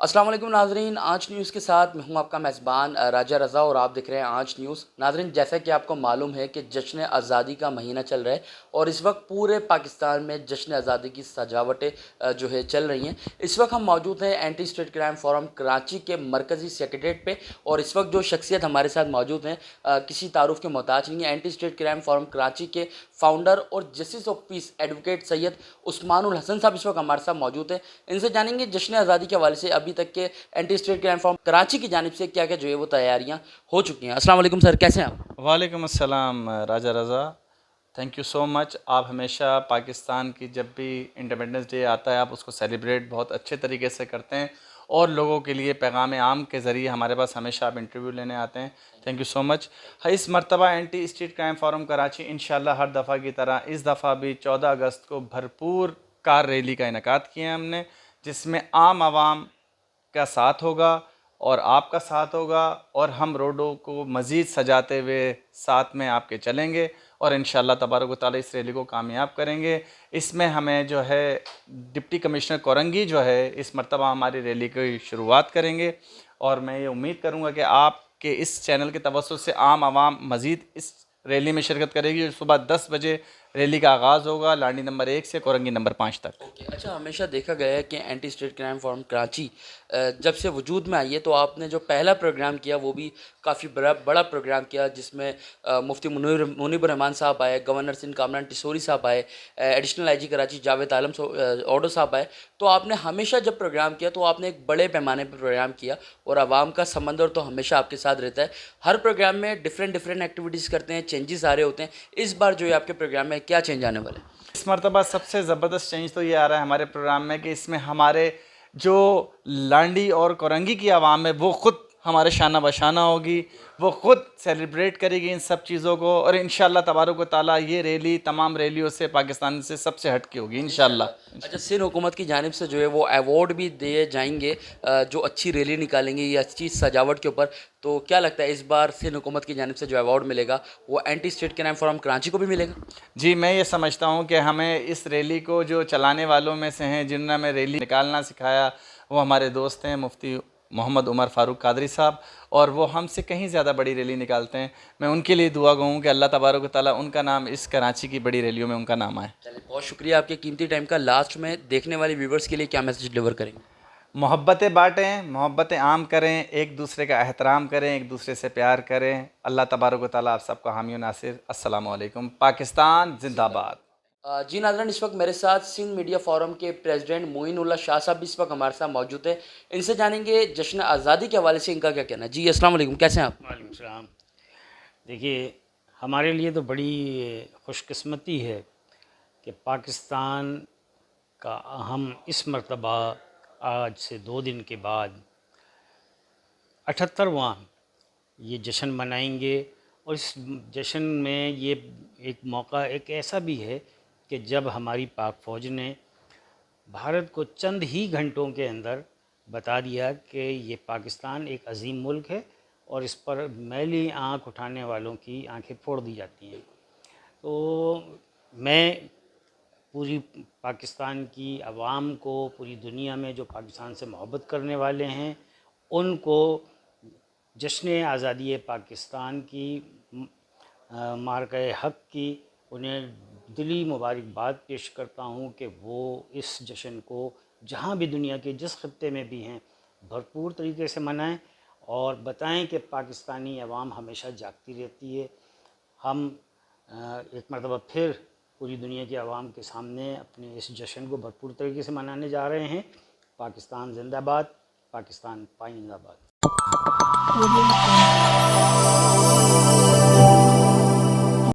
अस्सलाम वालेकुम नाजरीन, आज न्यूज़ के साथ मैं हूं आपका मेज़बान राजा रज़ा और आप देख रहे हैं आज न्यूज़। नाजरीन, जैसा कि आपको मालूम है कि जश्न आज़ादी का महीना चल रहा है और इस वक्त पूरे पाकिस्तान में जश्न आज़ादी की सजावटें जो है चल रही हैं। इस वक्त हम मौजूद हैं anti state crime forum Karachi के मरकज़ी सेक्रेटेरिएट पे और इस वक्त जो शख्सियत हमारे साथ मौजूद हैं किसी तारुफ के मोहताज नहीं है। Anti state crime forum Karachi के फाउंडर और justice of peace advocate Syed Usmanul Hasan साहब इस वक्त हमारे साथ मौजूद हैं। इनसे जानेंगे जश्न आज़ादी के हवाले से अभी तक के anti state crime form Karachi की जानिब से क्या क्या जो है वो तैयारियां हो चुकी हैं। अस्सलाम वालेकुम सर, कैसे हैं आप? वालेकुम अस्सलाम राजा रज़ा, थैंक यू सो मच। आप हमेशा पाकिस्तान की जब भी इंडिपेंडेंस डे आता है आप उसको सेलिब्रेट बहुत अच्छे तरीके से करते हैं और लोगों के लिए पैगाम आम के ज़रिए हमारे पास हमेशा आप इंटरव्यू लेने आते हैं। Thank you so much. इस मरतबा anti state crime forum Karachi इंशाल्लाह हर दफ़ा की तरह इस दफ़ा भी 14 अगस्त को भरपूर कार रैली का इनेकाद किया है हमने, जिसमें आम आवाम का साथ होगा और आपका साथ होगा और हम रोडों को मज़ीद सजाते हुए साथ में आपके चलेंगे और इंशाअल्लाह तबारक व तआला इस रैली को कामयाब करेंगे। इसमें हमें जो है डिप्टी कमिश्नर कोरंगी जो है इस मरतबा हमारी रैली की शुरुआत करेंगे और मैं ये उम्मीद करूँगा कि आपके इस चैनल के तवस्सुत से आम आवाम मज़ीद इस रैली में शिरकत करेगी। सुबह 10 बजे रैली का आगाज़ होगा लाडी नंबर 1 से कोरंगी नंबर 5 तक। ओके, अच्छा, हमेशा देखा गया है कि anti state crime forum Karachi जब से वजूद में आई है तो आपने जो पहला प्रोग्राम किया वो भी काफ़ी बड़ा प्रोग्राम किया, जिसमें मुफ्ती मुनीब रहमान साहब आए, गवर्नर सिंध कामरान टिसोरी साहब आए, additional IG Karachi Javed Alam auto साहब आए। तो आपने हमेशा जब प्रोग्राम किया तो आपने एक बड़े पैमाने पर प्रोग्राम किया और आवाम का समंदर तो हमेशा आपके साथ रहता है। हर प्रोग्राम में डिफरेंट एक्टिविटीज़ करते हैं, चेंजेस आ रहे होते हैं। इस बार जो है आपके प्रोग्राम में क्या चेंज आने वाले हैं? इस मरतबा सबसे ज़बरदस्त चेंज तो ये आ रहा है हमारे प्रोग्राम में कि इसमें हमारे जो लांडी और कोरंगी की आवाम है वो ख़ुद हमारे शाना बशाना होगी, वो ख़ुद सेलिब्रेट करेगी इन सब चीज़ों को और इंशाअल्लाह तबारक व तआला ये रैली तमाम रैलियों से पाकिस्तान से सबसे हट के होगी इंशाअल्लाह। अच्छा, सिंध हुकूमत की जानिब से जो है वो अवार्ड भी दिए जाएंगे जो अच्छी रैली निकालेंगे या अच्छी सजावट के ऊपर। तो क्या लगता है इस बार सिंध हुकूमत की जानिब से जो अवार्ड मिलेगा वो anti state crime forum Karachi को भी मिलेगा? जी, मैं ये समझता हूँ कि हमें इस रैली को जो चलाने वालों में से हैं, जिन्होंने हमें रैली निकालना सिखाया, वो हमारे दोस्त हैं मुफ्ती मोहम्मद उमर फ़ारूक कादरी साहब, और वो हमसे कहीं ज़्यादा बड़ी रैली निकालते हैं। मैं उनके लिए दुआ गो हूँ कि अल्लाह तबारक व तआला उनका नाम इस कराची की बड़ी रैलियों में उनका नाम आए। चलिए, बहुत शुक्रिया आपके कीमती टाइम का। लास्ट में देखने वाले व्यूवर्स के लिए क्या मैसेज डिलीवर करेंगे? मोहब्बतें बाँटें, मोहब्बतें आम करें, एक दूसरे का एहतराम करें, एक दूसरे से प्यार करें। अल्लाह तबारक व तआला आप सबका हामी व नासिर। अस्सलामु अलैकुम। पाकिस्तान ज़िंदाबाद। जी नाज़रीन, इस वक्त मेरे साथ सिंध मीडिया फोरम के प्रेसिडेंट मोइनुल्लाह शाह साहब भी इस वक्त हमारे साथ मौजूद है। इनसे जानेंगे जश्न आज़ादी के हवाले से इनका क्या कहना है। जी अस्सलाम वालेकुम, कैसे हैं आप? वालेकुम सलाम। देखिए, हमारे लिए तो बड़ी खुशकिस्मती है कि पाकिस्तान का हम इस मरतबा आज से 2 दिन के बाद 78वां ये जश्न मनाएंगे। और इस जश्न में ये एक मौका एक ऐसा भी है कि जब हमारी पाक फ़ौज ने भारत को चंद ही घंटों के अंदर बता दिया कि ये पाकिस्तान एक अजीम मुल्क है और इस पर मैली आँख उठाने वालों की आंखें फोड़ दी जाती हैं। तो मैं पूरी पाकिस्तान की आवाम को, पूरी दुनिया में जो पाकिस्तान से मोहब्बत करने वाले हैं, उनको जश्न आज़ादी पाकिस्तान की मार्के हक़ की उन्हें दिली मुबारकबाद पेश करता हूँ कि वो इस जश्न को जहाँ भी दुनिया के जिस खत्ते में भी हैं भरपूर तरीके से मनाएं और बताएं कि पाकिस्तानी अवाम हमेशा जागती रहती है। हम एक मरतबा फिर पूरी दुनिया की आवाम के सामने अपने इस जश्न को भरपूर तरीके से मनाने जा रहे हैं। पाकिस्तान ज़िंदाबाद, पाकिस्तान पाइंदाबाद।